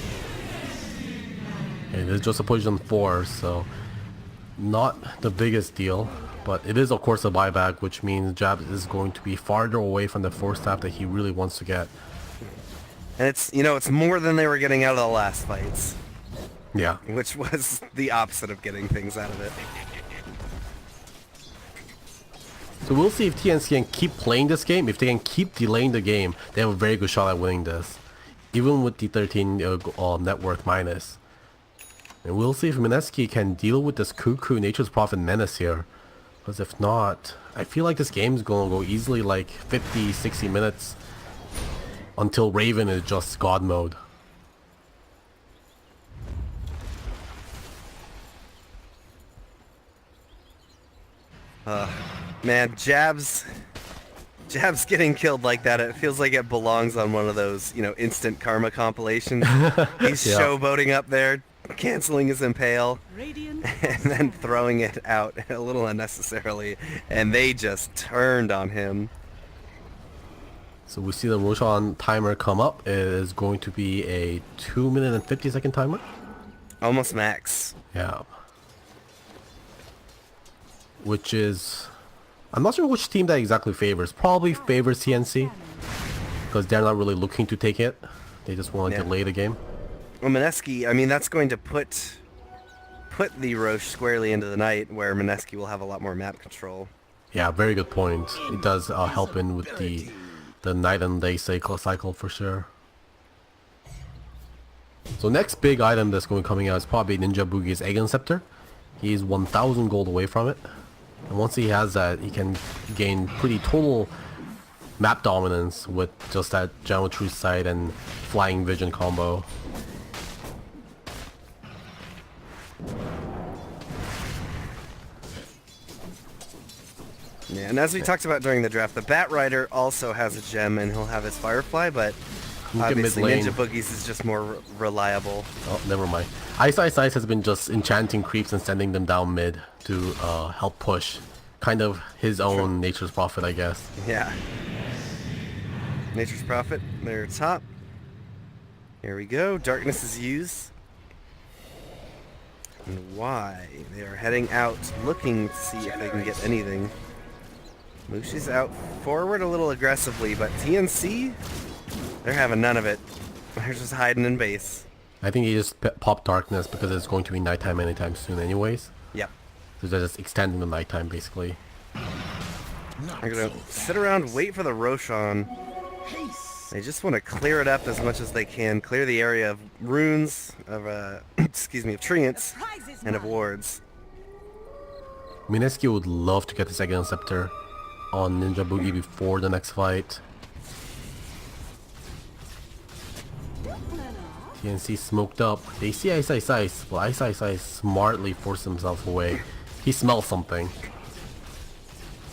It is just a position 4, so not the biggest deal. But it is of course a buyback, which means Jabs is going to be farther away from the 4-staff that he really wants to get. And it's more than they were getting out of the last fights, Yeah. which was the opposite of getting things out of it. So we'll see if TNC can keep playing this game. If they can keep delaying the game, they have a very good shot at winning this. Even with the 13 net worth minus. And we'll see if Mineski can deal with this Cuckoo Nature's Prophet menace here. Because if not, I feel like this game's going to go easily like 50, 60 minutes. Until Raven is just God mode. Man, Jabs getting killed like that, it feels like it belongs on one of those, instant karma compilations. He's Yeah. showboating up there, canceling his impale, Radiant and then throwing it out a little unnecessarily, and they just turned on him. So we see the Roshan timer come up. It is going to be a 2-minute and 50-second timer. Almost max. Yeah. Which is... I'm not sure which team that exactly favors. Probably favors TNC. Because they're not really looking to take it. They just want to Yeah. delay the game. Well, Mineski, that's going to put the Roche squarely into the night, where Mineski will have a lot more map control. Yeah, very good point. It does help in with the night and day cycle for sure. So next big item that's going to be coming out is probably Ninja Boogie's Egg Scepter. He's 1,000 gold away from it. And once he has that, he can gain pretty total map dominance with just that Geometry Sight and Flying Vision combo. Yeah, and as we talked about during the draft, the Bat Rider also has a gem, and he'll have his Firefly, but Look at obviously mid lane. Ninja Boogie's is just more reliable. Oh, never mind. Ice Ice Ice has been just enchanting creeps and sending them down mid to help push. Kind of his own Nature's Prophet, I guess. Yeah. Nature's Prophet, they're top. Here we go. Darkness is used. And why? They are heading out, looking to see if they can get anything. Mushi's out forward a little aggressively, but TNC, they're having none of it. They're just hiding in base. I think he just popped Darkness because it's going to be nighttime anytime soon anyways. Yep. So they're just extending the nighttime basically. They're gonna sit around, wait for the Roshan. They just want to clear it up as much as they can. Clear the area of runes, of excuse me, of treants, and of wards. Mineski would love to get the second Scepter on Ninja Boogie before the next fight. TNC smoked up. They see Ice Ice Ice, but Ice Ice Ice smartly forced himself away. He smells something.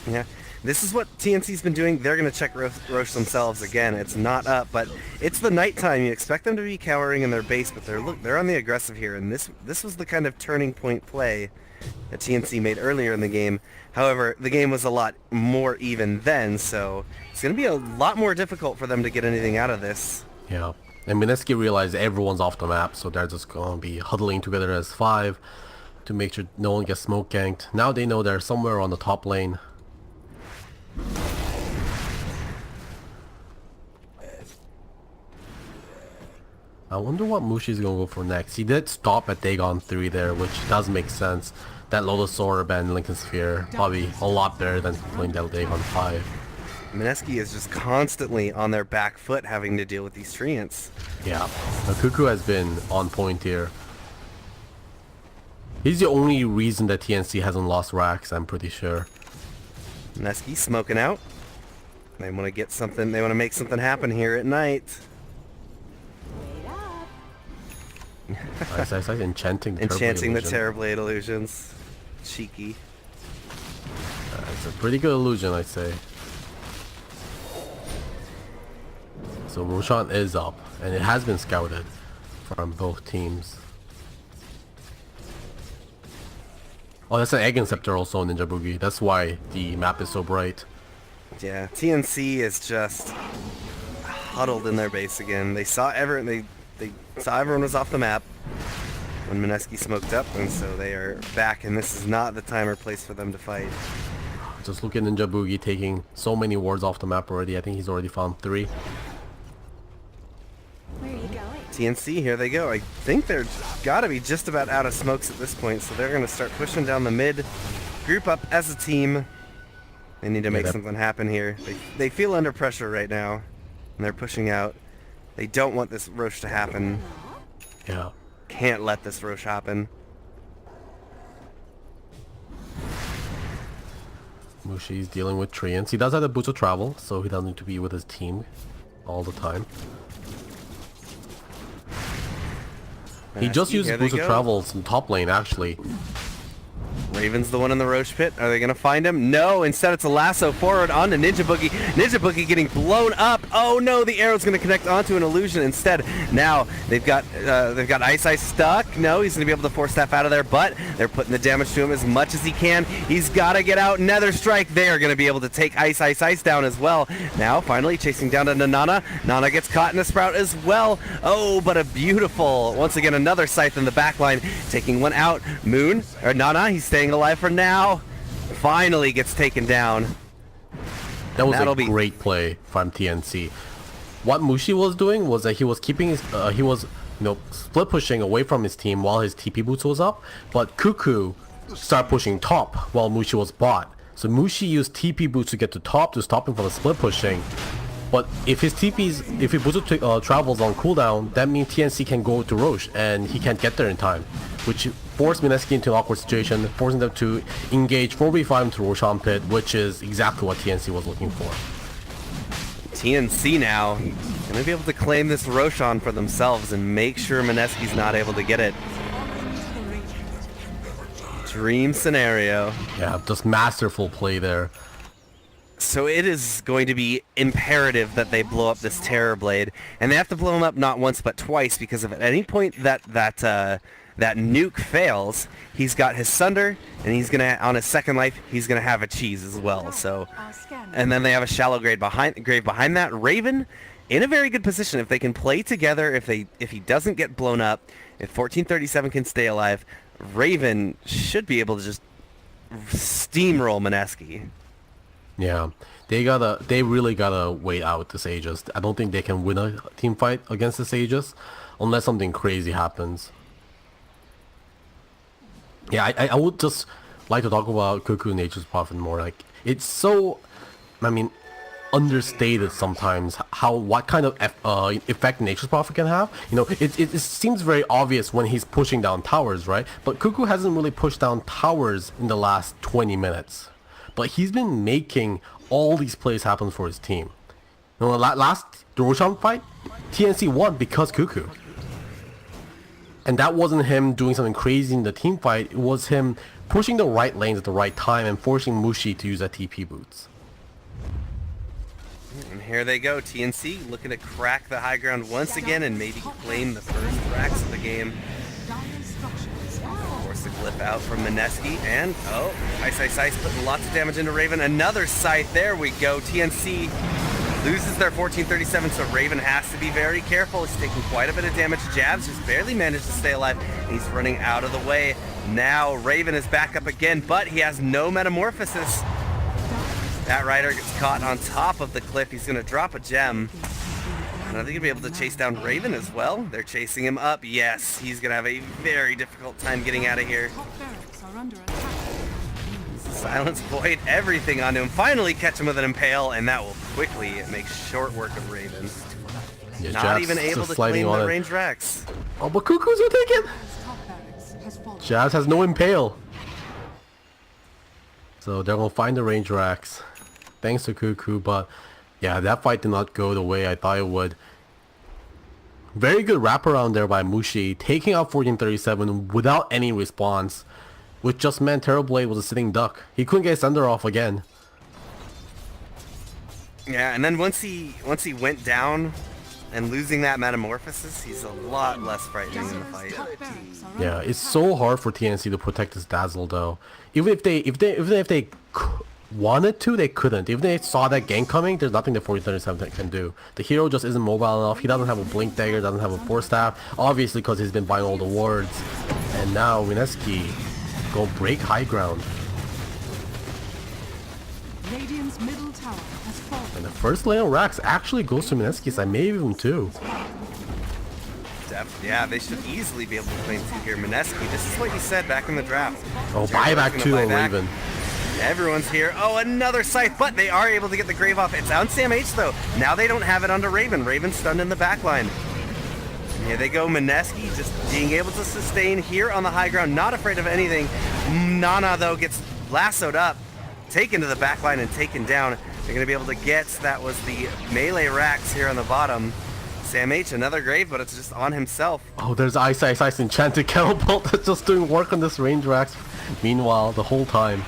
Yeah. This is what TNC's been doing. They're going to check Roche themselves again. It's not up, but it's the nighttime. You expect them to be cowering in their base, but they're on the aggressive here, and this was the kind of turning point play that TNC made earlier in the game. However, the game was a lot more even then, so it's going to be a lot more difficult for them to get anything out of this. Yeah. And Mineski realized everyone's off the map, so they're just going to be huddling together as 5 to make sure no one gets smoke ganked. Now they know they're somewhere on the top lane. I wonder what Mushi's gonna go for next. He did stop at Dagon 3 there, which does make sense. That Lotus Orb and Lincoln Sphere probably a lot better than playing that Dagon 5. Mineski is just constantly on their back foot having to deal with these treants. Yeah, the Cuckoo has been on point here. He's the only reason that TNC hasn't lost racks, I'm pretty sure. Mineski smoking out. They want to get something, they want to make something happen here at night. Ice, enchanting the Enchanting the illusion. Terrorblade illusions. Cheeky. It's a pretty good illusion, I'd say. So Roshan is up, and it has been scouted from both teams. Oh, that's an Egg Inceptor also in Ninja Boogie. That's why the map is so bright. Yeah, TNC is just huddled in their base again. They saw everyone was off the map when Mineski smoked up, and so they are back, and this is not the time or place for them to fight. Just look at Ninja Boogie taking so many wards off the map already. I think he's already found 3. Where are you going? TNC, here they go. I think they're gotta be just about out of smokes at this point, so they're gonna start pushing down the mid, group up as a team. They need to make something happen here. They feel under pressure right now, and they're pushing out. They don't want this Roche to happen. Yeah. Can't let this Roche happen. Mushi's dealing with treants. He does have the boots of travel, so he doesn't need to be with his team all the time. He just used boots of travels in top lane, actually. Raven's the one in the Roche pit. Are they going to find him? No, instead it's a lasso forward onto Ninja Boogie. Ninja Boogie getting blown up. Oh no, the arrow's going to connect onto an illusion instead. Now they've got Ice stuck. No, he's going to be able to force staff out of there, but they're putting the damage to him as much as he can. He's got to get out. Nether Strike. They are going to be able to take Ice down as well. Now finally chasing down to Nana. Nana gets caught in a sprout as well. Oh, but a beautiful, once again, another Scythe in the backline, taking one out. Moon, or Nana, he's staying alive for now. Finally gets taken down. That was a great play from TNC. What Mushi was doing was that he was keeping his, split pushing away from his team while his TP boots was up, but Cuckoo started pushing top while Mushi was bot. So Mushi used TP boots to get to top to stop him from the split pushing. But if his boots travels on cooldown, that means TNC can go to Roche and he can't get there in time, which forced Mineski into an awkward situation, forcing them to engage 4v5 into Roshan pit, which is exactly what TNC was looking for. TNC now going to be able to claim this Roshan for themselves and make sure Mineski's not able to get it. Dream scenario. Yeah, just masterful play there. So it is going to be imperative that they blow up this Terrorblade, and they have to blow him up not once but twice, because if at any point that nuke fails, he's got his Sunder, and he's gonna, on his second life, he's gonna have a cheese as well. So, and then they have a shallow grave behind that. Raven in a very good position if they can play together. If he doesn't get blown up, if 1437 can stay alive, Raven should be able to just steamroll Mineski. Yeah, they really gotta wait out the Sages. I don't think they can win a team fight against the Sages unless something crazy happens. Yeah, I would just like to talk about Cuckoo Nature's Prophet more. Like, it's so, understated sometimes what kind of effect Nature's Prophet can have. It seems very obvious when he's pushing down towers, right? But Cuckoo hasn't really pushed down towers in the last 20 minutes. But he's been making all these plays happen for his team. The Roshan fight, TNC won because Cuckoo. And that wasn't him doing something crazy in the team fight. It was him pushing the right lanes at the right time and forcing Mushi to use that TP boots. And here they go, TNC looking to crack the high ground once again and maybe claim the first racks of the game. Force the glyph out from Mineski, and Ice putting lots of damage into Raven. Another Scythe, there we go. TNC loses their 1437, so Raven has to be very careful. He's taking quite a bit of damage. Jabs just barely managed to stay alive. He's running out of the way. Now Raven is back up again, but he has no metamorphosis. That Rider gets caught on top of the cliff. He's going to drop a gem. And I think he'll be able to chase down Raven as well. They're chasing him up. Yes, he's going to have a very difficult time getting out of here. Silence Void, everything onto him. Finally catch him with an Impale, and that will quickly make short work of Raven. Yeah, Not even able to claim the range racks. Oh, but Cuckoo's will take it! Jazz has no Impale. So they're going to find the range racks. Thanks to Cuckoo, but yeah, that fight did not go the way I thought it would. Very good wraparound there by Mushi, taking out 1437 without any response, which just meant Terrorblade was a sitting duck. He couldn't get Sender off again. Yeah, and then once he went down and losing that metamorphosis, he's a lot less frightening in the fight. Yeah, it's so hard for TNC to protect this Dazzle though. Even if they wanted to, they couldn't. If they saw that gank coming, there's nothing the 1437 can do. The hero just isn't mobile enough. He doesn't have a blink dagger, doesn't have a force staff, obviously because he's been buying all the wards. And now Mineski go break high ground. Radiant's middle tower has fallen. And the first lane of Rax actually goes to Mineski's side, maybe even two. Yeah, they should easily be able to claim two here. Mineski, this is what you said back in the draft. Oh, buyback two on Raven. Everyone's here. Oh, another scythe, but they are able to get the grave off. It's on Sam H though. Now they don't have it onto Raven. Raven's stunned in the backline. Here they go. Mineski just being able to sustain here on the high ground, not afraid of anything. Nana though gets lassoed up, taken to the backline and taken down. They're going to be able to get, that was the melee Rax here on the bottom. Sam H, another grave, but it's just on himself. Oh, there's Ice Enchanted Kettlebolt that's just doing work on this range Rax. Meanwhile, the whole time.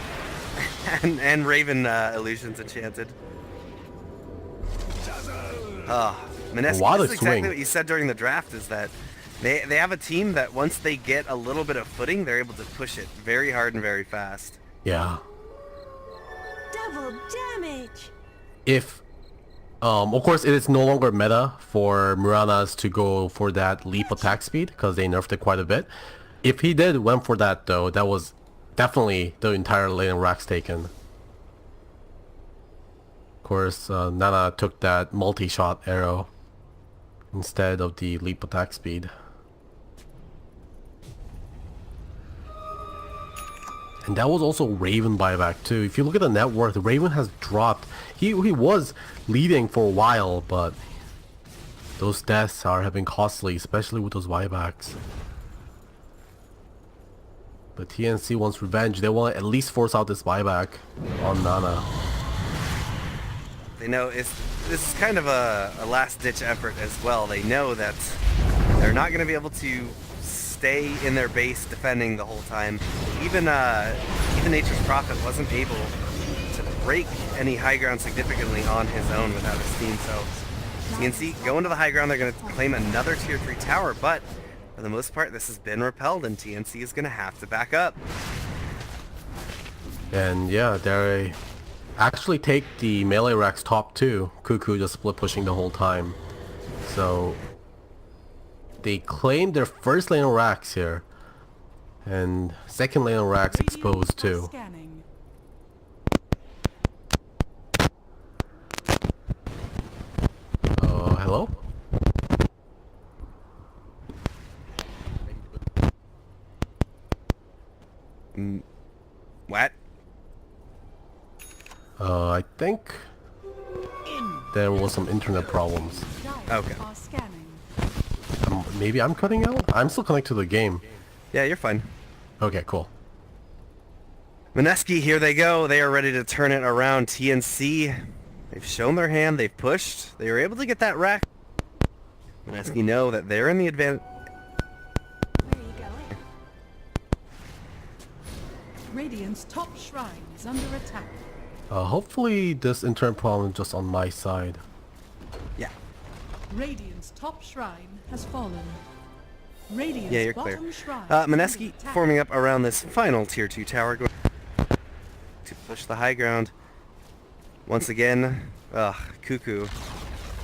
and Raven Illusions Enchanted. Mineski, What a this is exactly swing. what you said during the draft, is that they have a team that once they get a little bit of footing, they're able to push it very hard and very fast. Yeah. Double damage. If of course it is no longer meta for Muranas to go for that leap attack speed because they nerfed it quite a bit. If he did went for that though, that was definitely the entire lane of Rax taken. Of course, Nana took that multi-shot arrow instead of the leap attack speed. And that was also Raven buyback too. If you look at the net worth, Raven has dropped. He was leading for a while, but those deaths have been costly, especially with those buybacks. But TNC wants revenge. They want to at least force out this buyback on Nana. They know this is kind of a last-ditch effort as well. They know that they're not going to be able to stay in their base defending the whole time. Even Nature's Prophet wasn't able to break any high ground significantly on his own without his team. So TNC going to the high ground. They're going to claim another tier 3 tower, but for the most part, this has been repelled, and TNC is going to have to back up. And yeah, they actually take the melee Rax top 2. Cuckoo just split pushing the whole time. So they claim their first lane of Rax here. And second lane of Rax exposed too. Scanning. Hello? What? I think there was some internet problems. Okay. Are scanning. Maybe I'm cutting out? I'm still connected to the game. Yeah, you're fine. Okay, cool. Mineski, here they go. They are ready to turn it around. TNC, they've shown their hand. They've pushed. They were able to get that rack. Mineski know that they're in the advantage. Where are you going? Radiant's top shrine is under attack. Hopefully this internet problem is just on my side. Yeah. Radiant's top shrine has fallen. Radiant's Yeah, you're clear. bottom shrine is under Mineski attack. forming up around this final tier 2 tower, going to push the high ground. Once again, Cuckoo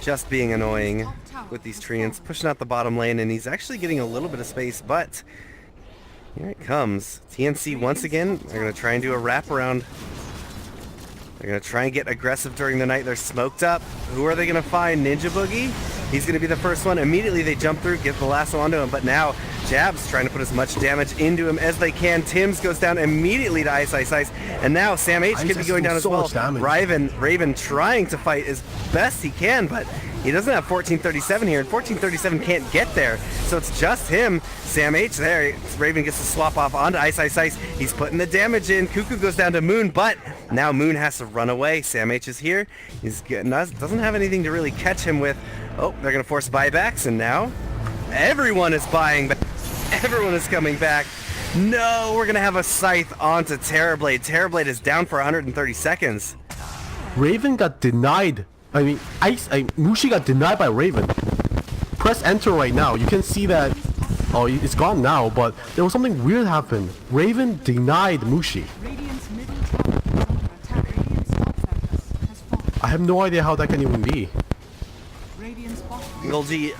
just being annoying with these treants, pushing out the bottom lane, and he's actually getting a little bit of space, but here it comes. TNC once again, they're going to try and do a wraparound. They're going to try and get aggressive during the night. They're smoked up. Who are they going to find? Ninja Boogie? He's going to be the first one. Immediately they jump through, get the lasso onto him, but now Jab's trying to put as much damage into him as they can. Tim's goes down immediately to Ice, and now Sam H could be going down as so well. much damage. Raven trying to fight as best he can, but he doesn't have 1437 here, and 1437 can't get there, so it's just him. Sam H there. Raven gets to swap off onto Ice. He's putting the damage in. Cuckoo goes down to Moon, but now Moon has to run away. Sam H is here. He's getting us. Doesn't have anything to really catch him with. Oh, they're going to force buybacks, and now Everyone is buying back. Everyone is coming back. No, we're gonna have a scythe onto Terrorblade. Terrorblade is down for 130 seconds. Raven got denied. I mean, Mushi got denied by Raven. Press enter right now. You can see that. Oh, it's gone now, but there was something weird happen. Raven denied Mushi. Radiant's middle tower is under attack. Radiant's top fortress has fallen. I have no idea how that can even be. Radiant's bottom Golgi,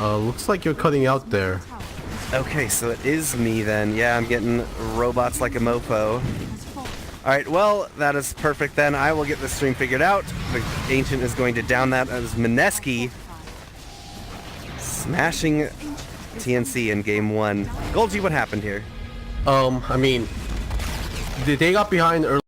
oh. Looks like you're cutting out there. tower has Okay, so it is me then. Yeah, I'm getting robots like a mofo. fallen. Alright, well, that is perfect then. I will get this stream figured out. The Ancient is going to down that as Mineski smashing TNC in game 1. Golgi, what happened here? I mean, they got behind early.